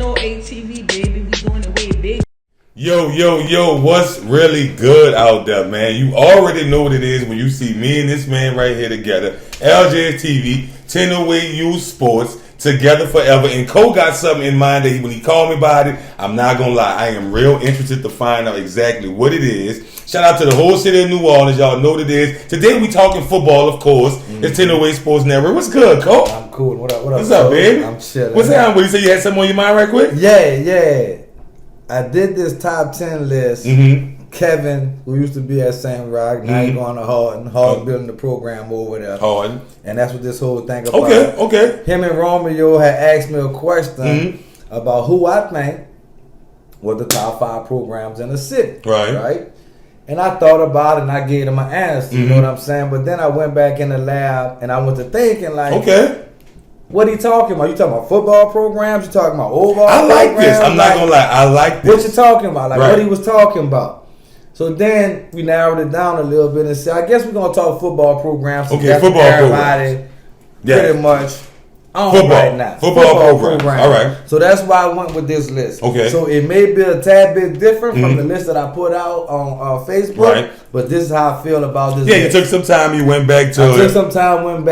NORD TV, baby. We doing it way big. Yo, what's really good out there, man? You already know what it is when you see me and this man right here together. LJS TV, 1008 U Sports, together forever. And Cole got something in mind that when he called me about it, I'm not going to lie, I am real interested to find out exactly what it is. Shout out to the whole city of New Orleans. Y'all know what it is. Today we talking football, of course. It's 1008 Sports Network. What's good, Cole? I'm cool. What up? What's up, baby? I'm chilling. What's happening? What you say? You had something on your mind right quick? Yeah. I did this top 10 list. Mm-hmm. Kevin, who used to be at St. Rock, now he's going to Harden. Harden building the program over there. Harden. And that's what this whole thing about. Okay. Him and Romeo had asked me a question about who I think were the top 5 programs in the city. Right? And I thought about it and I gave him an answer. You know what I'm saying? But then I went back in the lab and I went to thinking like, what are you talking about? You talking about football programs? You talking about overall I like programs? this. I'm not going to lie. I like this. What you talking about? Like what he was talking about. So then we narrowed it down a little bit and said, I guess we're going to talk football programs. Okay, football programs. Pretty much on right now. Football program. All right. So that's why I went with this list. Okay. So it may be a tad bit different from the list that I put out on Facebook. But this is how I feel about this list. You took some time. You went back to it. I took some time, went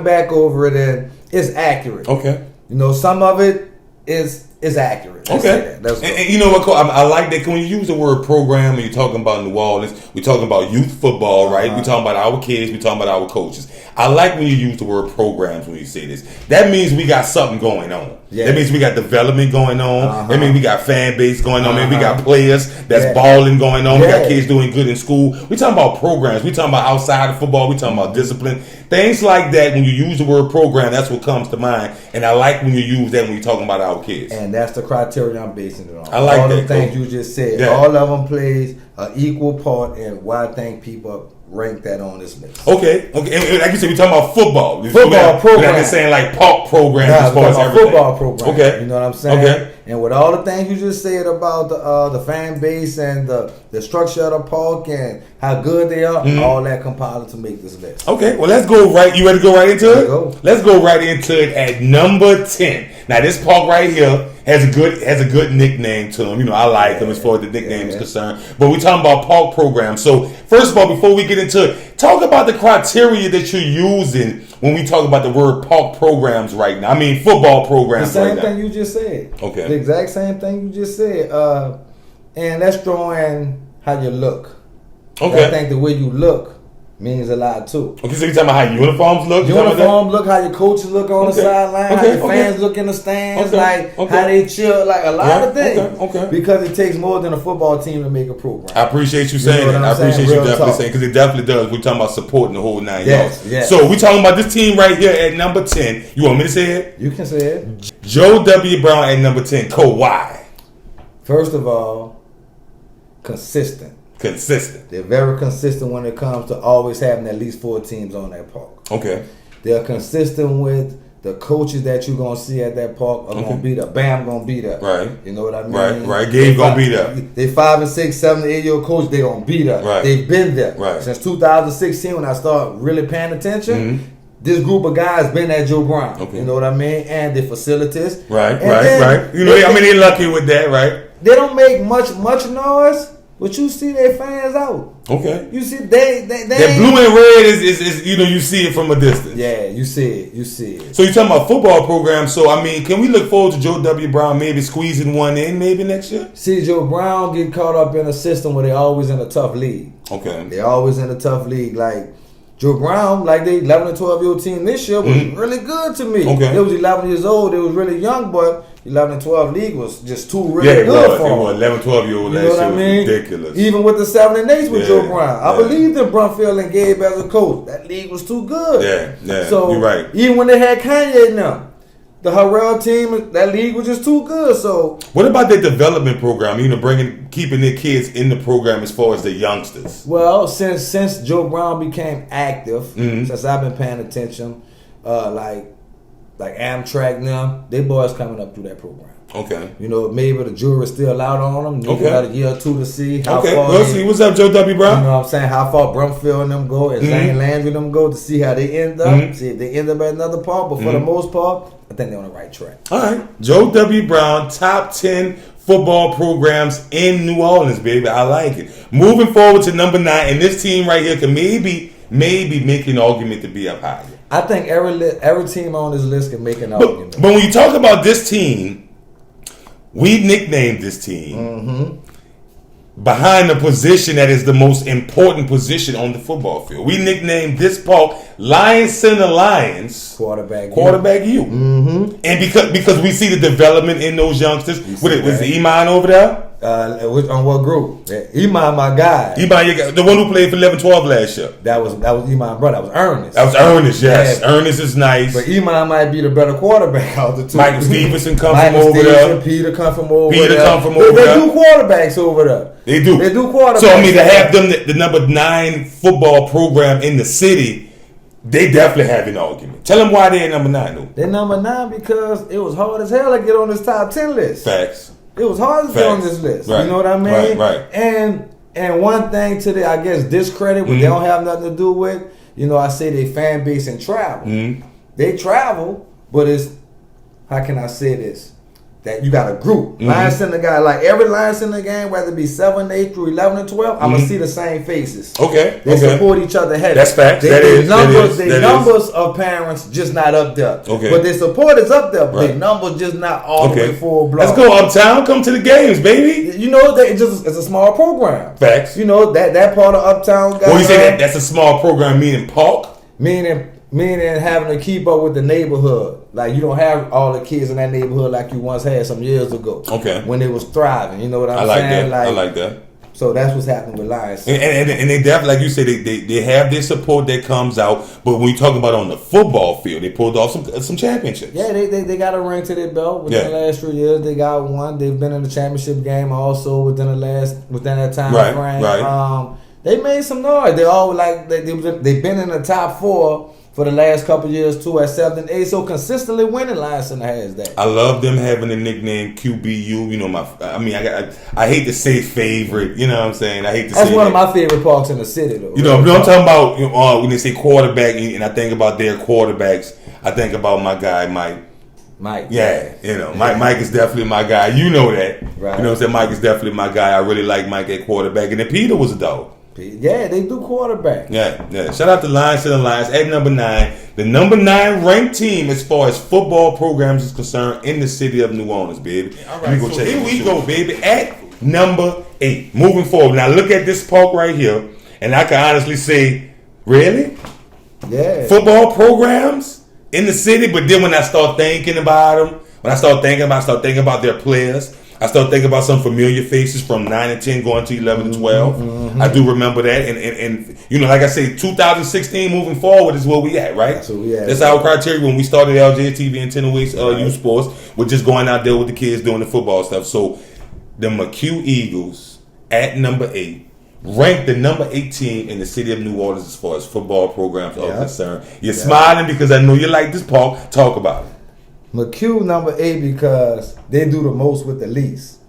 back over it, and it's accurate. Okay. You know, some of it is accurate. Okay. And you know what, Cole? I like that when you use the word program and you're talking about New Orleans, we're talking about youth football, right? We're talking about our kids, we're talking about our coaches. I like when you use the word programs when you say this. That means we got something going on. Yeah. That means we got development going on. That means we got fan base going on. Maybe we got players that's balling going on. We got kids doing good in school. We're talking about programs. We're talking about outside of football. We're talking about discipline. Things like that, when you use the word program, that's what comes to mind. And I like when you use that when you're talking about our kids. And that's the criteria I'm basing it on. I like all that. All the things you just said. All of them plays an equal part in why I think people rank that on this list. Okay. And like you said, we're talking about football. Football program. We're not just saying like park programs as far as everything. Football program. Okay. You know what I'm saying? Okay. And with all the things you just said about the fan base and the structure of the park and how good they are, all that compiled to make this list. Okay. Well, let's go right. You ready to go right into it? Let's go right into it at number 10. Now, this park right here has a good nickname to him. You know, I like him as far as the nickname is concerned. But we're talking about park programs. So, first of all, before we get into it, talk about the criteria that you're using when we talk about the word park programs right now. I mean, football programs right now. The same thing you just said. Okay. The exact same thing you just said. And let's throw in how you look. Okay. I think the way you look means a lot too. Okay, so you're talking about how uniforms look? Uniforms look, how your coaches look on the sideline, how your fans look in the stands, how they chill, like a lot of things. Because it takes more than a football team to make a program. I appreciate you saying that. I appreciate you definitely saying, because it definitely does. We're talking about supporting the whole 9 yards. Yes. So we're talking about this team right here at number 10. You want me to say it? You can say it. Joe W. Brown at number 10. Why? First of all, consistent. Consistent. They're very consistent when it comes to always having at least 4 teams on that park. Okay. They're consistent with the coaches that you're going to see at that park are going to be there. Bam going to be there. Right. You know what I mean? Right. Gabe going to be there. They 5 and 6, 7 and 8 year old coach. They're going to be there. Right. They've been there. Right. Since 2016 when I started really paying attention. This group of guys been at Joe Brown. Okay. You know what I mean? And the facilities. Right. You know, they're lucky with that, right? They don't make much noise. But you see their fans out. Okay. You see they that blue and red is you know, you see it from a distance. Yeah, you see it. So you're talking about football programs. So I mean, can we look forward to Joe W. Brown maybe squeezing one in maybe next year? See, Joe Brown get caught up in a system where they're always in a tough league. Okay. They're always in a tough league. Like Joe Brown, like they 11 and 12 year old team this year was really good to me. Okay. They was 11 years old. They was really young, but 11 and 12 league was just too really good for them. It was 11, 12 year old last year was ridiculous. Even with the 7 and 8s with Joe Brown. I believed in Brunfield and Gabe as a coach. That league was too good. Yeah. So you're right. Even when they had Kanye now, the Harrell team, that league was just too good. So what about their development program? You know, keeping their kids in the program as far as the youngsters. Well, since Joe Brown became active, since I've been paying attention, like like Amtrak now, they boys coming up through that program. Okay. You know, maybe the jury's still out on them. Need about a year or two to see how far. We'll see. What's up, Joe W. Brown? You know what I'm saying? How far Brumfield and them go and Zane Landry and them go to see how they end up. See if they end up at another part. But for the most part, I think they're on the right track. All right. Joe W. Brown, top 10 football programs in New Orleans, baby. I like it. Moving forward to number 9, and this team right here can maybe make an argument to be up higher. I think every team on this list can make an argument. But when you talk about this team, we nicknamed this team behind the position that is the most important position on the football field. We nicknamed this part Lions Center Lions. Quarterback U. And because we see the development in those youngsters. Was Iman over there? On what group? Iman, my guy. Iman, the one who played for 11-12 last year. That was Iman, brother. That was Ernest. That was Ernest, yes. Yeah. Ernest is nice. But Iman might be the better quarterback out of the two. Michael Stevenson come from over there. Peter come from over there. They do quarterbacks over there. They do quarterbacks. So, I mean, to have them, the number 9 football program in the city, they definitely have an argument. Tell them why they're number 9, though. They're number 9 because it was hard as hell to get on this top 10 list. Facts. It was hard to get on this list. Right. You know what I mean? Right. And one thing to the, I guess, discredit, what they don't have nothing to do with, you know, I say they fan base and travel. They travel, but it's, how can I say this? That you got a group. Lions Center guy, like every Lions Center game, whether it be 7, 8 through 11 and 12, I'm going to see the same faces. Okay. They support each other heavy. That's facts. Numbers of parents just not up there. Okay. But their support is up there. But their numbers just not all the way full blown. Let's go uptown. Come to the games, baby. You know, it's a small program. Facts. You know, that part of uptown guys. Well, you say that's a small program, meaning park? Meaning having to keep up with the neighborhood. Like, you don't have all the kids in that neighborhood like you once had some years ago. Okay. When it was thriving. You know what I'm saying? I like that. So that's what's happening with Lions. And they definitely, like you said, they have their support that comes out. But when you talk about on the football field, they pulled off some championships. Yeah, they got a ring to their belt within the last 3 years. They got one. They've been in the championship game also within that time frame. Right. They made some noise. They all they've been in the top 4 for the last couple of years too at 7 and 8. So consistently winning, Lions Center has that. I love them having the nickname QBU. You know, I hate to say favorite. You know what I'm saying? I hate to say that's one of my favorite parks in the city, though. You know, I'm talking about when they say quarterback, and I think about their quarterbacks. I think about my guy Mike. Yeah, you know, Mike is definitely my guy. You know that. Right. You know what I'm saying? Mike is definitely my guy. I really like Mike at quarterback. And then Peter was a dog. Yeah, they do quarterback. Yeah. Shout out to Lions Center Lions at number 9. The number 9 ranked team as far as football programs is concerned in the city of New Orleans, baby. All right, so here we go, baby. At number 8. Moving forward. Now look at this park right here. And I can honestly say, really? Yeah. Football programs in the city? But then when I start thinking about them, I start thinking about their players. I start thinking about some familiar faces from 9 and 10 going to 11 and 12. Mm-hmm. I do remember that. And you know, like I say, 2016 moving forward is where we at, right? That's where we at. That's our criteria when we started LJTV and 1008 Youth Sports. We're just going out there with the kids doing the football stuff. So the McHugh Eagles at number 8 ranked the number 8 team in the city of New Orleans as far as football programs are concerned. You're smiling because I know you like this, Paul. Talk about it. McHugh number 8 because they do the most with the least.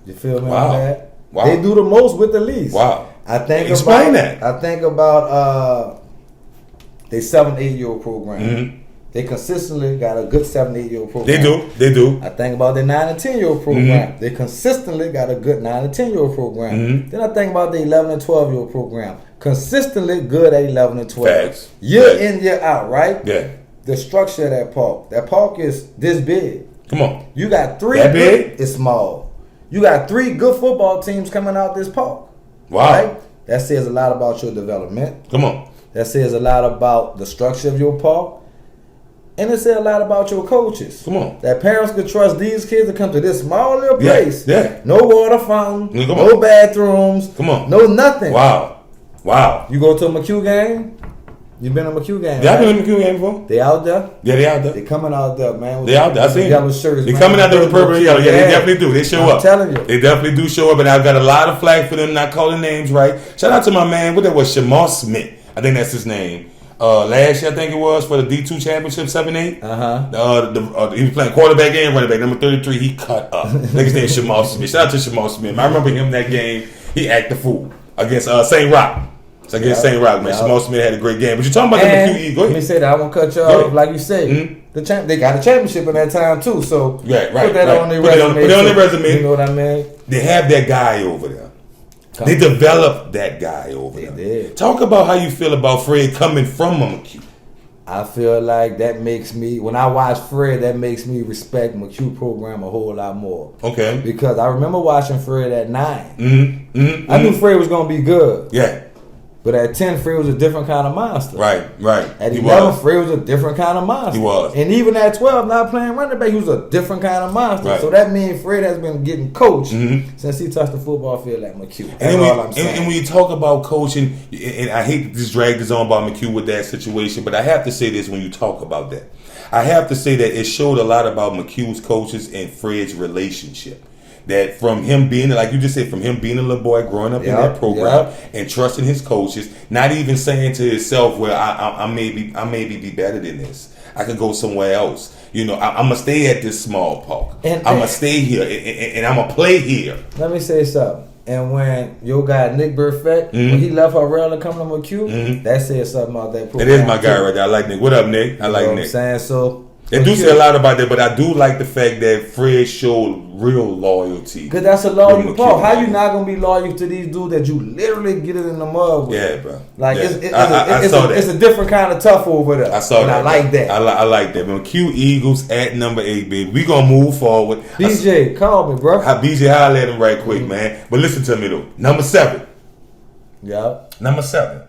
You feel me on that? Wow. They do the most with the least. Wow. Explain that. I think about they 7-8-year-old program. Mm-hmm. They consistently got a good 7-8-year-old program. They do. I think about their 9 and 10-year-old program. Mm-hmm. They consistently got a good 9 and 10-year-old program. Mm-hmm. Then I think about the 11 and 12-year-old program. Consistently good at 11 and 12. Facts. Year in, year out, right? Yeah. The structure of that park. That park is this big. Come on. You got 3 that big? It's small. You got 3 good football teams coming out this park. Wow. Right? That says a lot about your development. Come on. That says a lot about the structure of your park. And it says a lot about your coaches. Come on. That parents could trust these kids to come to this small little place. Yeah. No water fountain. No bathrooms. Come on. No nothing. Wow. You go to a McHugh game? You been in a McHugh game? Yeah, I've been in a McHugh game before. They out there? Yeah, they out there. They coming out there, man. They out there. I seen yellow shirts. They coming out there with purple and yellow. Yeah, they definitely do. They show up. I'm telling you. They definitely do show up, and I've got a lot of flack for them not calling names right. Shout out to my man, what that was, Shamar Smith. I think that's his name. last year I think it was for the D2 championship 7-8. He was playing quarterback and running back. Number 33, he cut up. Niggas named Shamal Smith. Shout out to Shamal Smith. I remember him that game. He acted the fool against St. Rock. It's against St. Rock, man. Shamal Smith had a great game. But you're talking about the McHugh. Go ahead. Let me say that. I won't cut you off. Like you said, they got a championship in that time too. So put that on their resume. Put it on their resume. You know what I mean? They have that guy over there. They developed that guy over there. Did. Talk about how you feel about Fred coming from a McHugh. I feel like that makes me, when I watch Fred, that makes me respect McHugh program a whole lot more. Okay. Because I remember watching Fred at 9. I knew Fred was going to be good. Yeah. But at 10, Fred was a different kind of monster. Right. At 11, Fred was a different kind of monster. He was. And even at 12, not playing running back, he was a different kind of monster. Right. So that means Fred has been getting coached since he touched the football field at McHugh. That's all I'm saying. And when you talk about coaching, and I hate to just drag this on about McHugh with that situation, but I have to say this when you talk about that. I have to say that it showed a lot about McHugh's coaches and Fred's relationship. That from him being, like you just said, from him being a little boy growing up in that program and trusting his coaches, not even saying to himself, well, I maybe be better than this. I could go somewhere else. You know, I'm going to stay at this small park. I'm going to stay here and I'm going to play here. Let me say something. And when your guy, Nick Burfett, when he left Harrell and come to McHugh, that said something about that program. That is my guy right there. I like Nick. What up, Nick? I like Nick. What I'm saying? So they do say a lot about that, but I do like the fact that Fred showed real loyalty. Because that's a loyal part. How you not going to be loyal to these dudes that you literally get it in the mud with? Yeah, bro. Like, it's a different kind of tough over there. I saw that. I like that. I like that. McHugh Eagles at number 8, baby. We going to move forward. BJ, call me, bro. BJ, holler at him right quick, man. But listen to me, though. Number 7. Yeah. Number 7.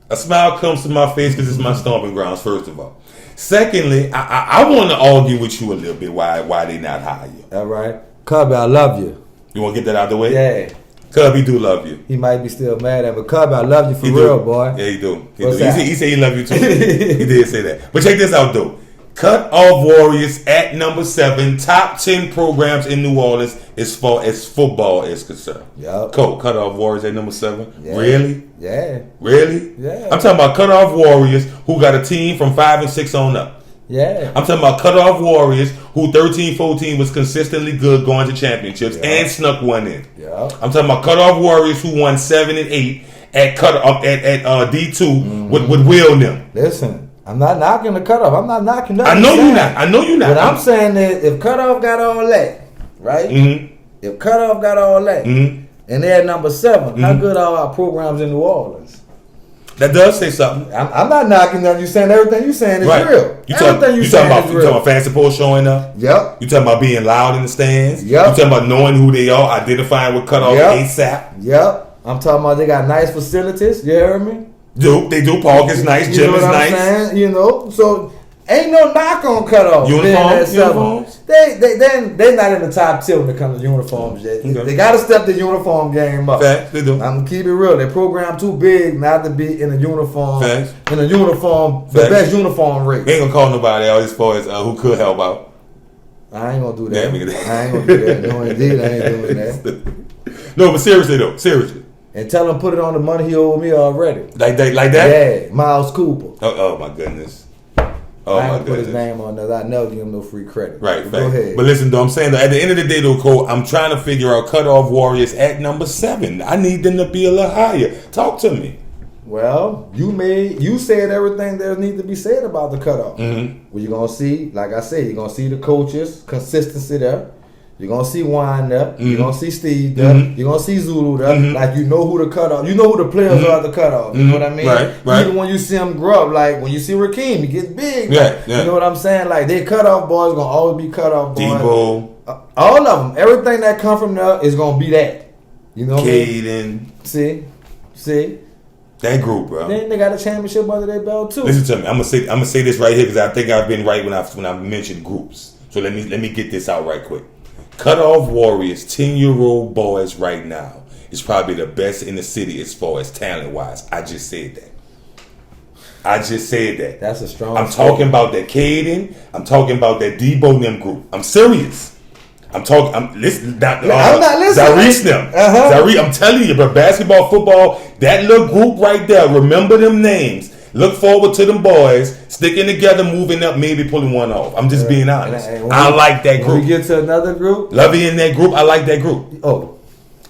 A smile comes to my face because it's my stomping grounds, first of all. Secondly, I want to argue with you a little bit why they not hire you. All right. Cubby, I love you. You want to get that out of the way? Yeah. Cubby do love you. He might be still mad at me. Cubby, I love you for real, boy. Yeah, he do. He said he love you too. He did say that. But check this out, though. Cutoff Warriors at number 7. Top 10 programs in New Orleans as far as football is concerned. Yep. Cool. Cutoff Warriors at number 7. Yeah. Really? Yeah. Really? Yeah. I'm talking about Cutoff Warriors who got a team from 5 and 6 on up. Yeah. I'm talking about Cutoff Warriors who 13-14 was consistently good going to championships and snuck one in. Yeah. I'm talking about Cutoff Warriors who won 7 and 8 at D2 with Will and them. Listen. I'm not knocking the Cutoff. I'm not knocking nothing. I know you're not. But I'm saying that if Cutoff got all that, right? If Cutoff got all that, and they're at number 7, how good are our programs in New Orleans? That does say something. I'm not knocking that. You're saying everything you're saying is real. You talking about fan support showing up? Yep. You talking about being loud in the stands? Yep. You talking about knowing who they are, identifying with Cutoff ASAP? Yep. I'm talking about they got nice facilities. You hear me? They do. Park is nice. Gym is nice. Saying? You know, so ain't no knock on Cutoff. Uniforms. They not in the top 10 when it comes to uniforms yet. Okay. They got to step the uniform game up. Facts, they do. I'm gonna keep it real. Their program too big not to be in a uniform. Facts. In a uniform, the best uniform race. We ain't gonna call nobody out as far as who could help out. I ain't gonna do that. I ain't gonna do that. No, indeed, I ain't doing that. No, but seriously though, seriously. And tell him put it on the money he owed me already. Like that? Yeah, Miles Cooper. Oh my goodness. I ain't put his name on that. I never give him no free credit. Right, go ahead. But listen, though, I'm saying that at the end of the day, though, Cole, I'm trying to figure out Cutoff Warriors at number 7. I need them to be a little higher. Talk to me. Well, you said everything there needs to be said about the Cutoff. Well, you're gonna see, like I said, you're gonna see the coaches consistency there. You're going to see Wine there. You're going to see Steve there. You're going to see Zulu there. Like, you know who the Cutoff. You know who the players are at the Cutoff. You know what I mean? Right. Even when you see them grow up, like when you see Rakeem, he gets big. Yeah. You know what I'm saying? Like, they Cutoff boys going to always be Cutoff boys. Debo. All of them. Everything that come from there is going to be that. You know what I mean? Caden. See? That group, bro. Then they got a championship under their belt, too. Listen to me. I'm gonna say this right here because I think I've been right when I mentioned groups. So let me get this out right quick. Cutoff Warriors, 10-year-old boys right now is probably the best in the city as far as talent-wise. I just said that. That's a strong I'm statement. Talking about that Caden. I'm talking about that Debo them group. I'm serious. I'm listening. I'm not listening. Zarice them. I'm telling you, but basketball, football, that little group right there, remember them names. Look forward to them boys sticking together, moving up, maybe pulling one off. I'm just being honest. I like that group. When we get to another group, Lovey in that group. I like that group. Oh.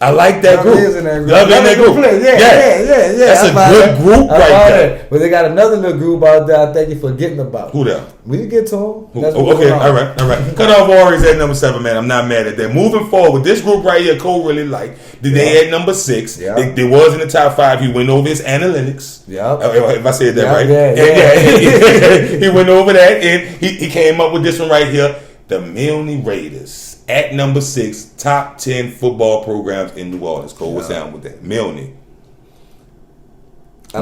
I like that group. Lovey is in that group. Lovey in that group. Yeah. That's a good group right there. But they got another little group out there I think you're forgetting about. Who that? When you get to them. Okay, all right. Cutoff Warriors at number 7, man. I'm not mad at that. Moving forward, this group right here, Cole really liked. They at number 6. Yeah. They was in the top 5. He went over his analytics. Yeah. If I said that right. Yeah. He went over that, and he came up with this one right here. The Milne Raiders. At number 6, top 10 football programs in New Orleans. Cole, what's down with that? Milne. I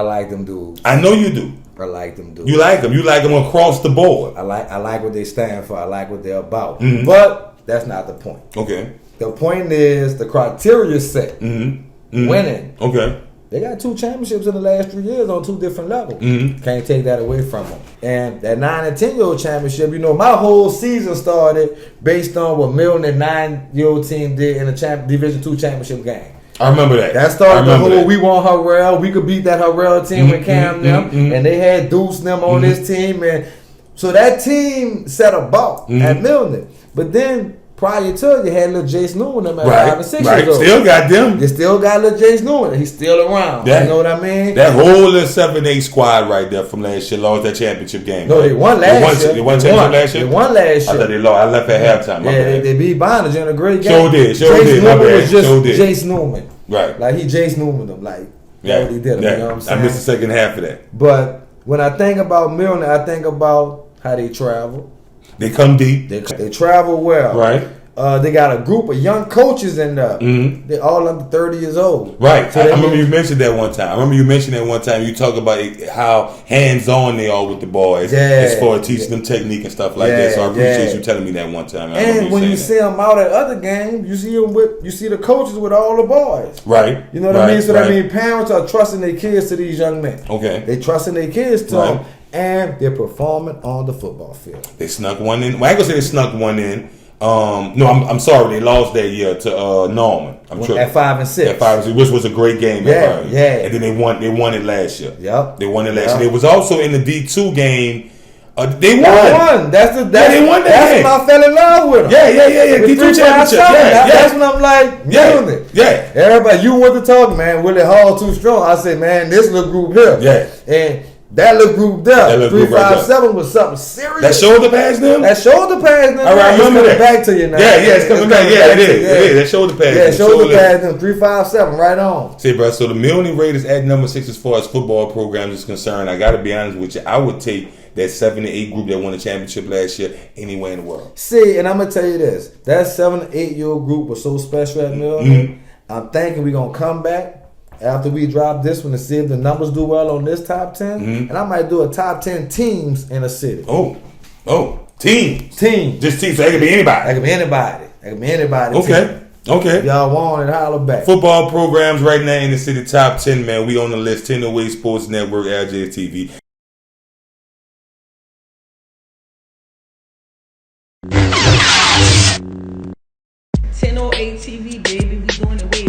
like them dudes. I know you do. I like them dudes. You like them. You like them across the board. I like what they stand for. I like what they're about. Mm-hmm. But that's not the point. Okay. The point is the criteria set. Winning. Okay. They got 2 championships in the last 3 years on 2 different levels. Can't take that away from them. And that 9 and 10-year-old championship, my whole season started based on what Milne and 9-year-old team did in the Division II championship game. I remember that. That started the whole we want Harrell. We could beat that Harrell team with Cam them. And they had Deuce them on this team. And so that team set a bar at Milne. But then prior to it, you had little Jace Newman them at 5 and 6 years old. Still got them. You still got little Jace Newman. He's still around. You know what I mean? That whole little 7-8 squad right there from last year lost that championship game. No, they won last year. They won championship last year? They won last year. I thought they lost. I left at halftime. Yeah, they beat Bonnage in a great game. Sure did. Jace Newman was just Jace Newman. Right. Like he Jace Newman them. Like what he did. You know what I'm saying? I missed the second half of that. But when I think about Milne, I think about how they travel. They come deep. They travel well. Right. They got a group of young coaches in there. They're all under 30 years old. Right. So I remember you mentioned that one time. You talk about how hands-on they are with the boys as far as teaching them technique and stuff like that. So I appreciate you telling me that one time. And when you see them out at other games, you see the coaches with all the boys. Right. You know what I mean? So that means parents are trusting their kids to these young men. Okay. They trusting their kids to them, and they're performing on the football field. They snuck one in. Well, I ain't gonna say they snuck one in. No, I'm sorry. They lost that year to Norman. I'm sure at 5 and 6. At 5 and 6, which was a great game. Yeah. And then they won it last year. Yep. They won it last year. They was also in the D2 game. They won. They won that game. When I fell in love with them. Yeah. D2 championship. That's when I'm like, doing it. Yeah. Everybody, you want to talk, man. Willie Hall too strong. I said, man, this little group here. Yeah. And that little group there, 357 was something serious. That shoulder pass them? That shoulder pass them. All right, it's coming that. back to you now. Yeah, it's coming back. Yeah, it is. That shoulder pass. Yeah, shoulder pass them. 357, right on. See, bro, so the Milne Raiders at number 6 as far as football programs is concerned. I got to be honest with you. I would take that 7 to 8 group that won the championship last year anywhere in the world. See, and I'm going to tell you this. That 7 to 8-year-old group was so special at Milne. I'm thinking we're going to come back after we drop this one to see if the numbers do well on this top 10. And I might do a top 10 teams in a city. Oh, teams. Just teams. So that could be anybody. That could be anybody. Okay. If y'all want it, holler back. Football programs right now in the city top 10, man. We on the list. 1008 Sports Network, LJ TV. TV, baby. We doing it way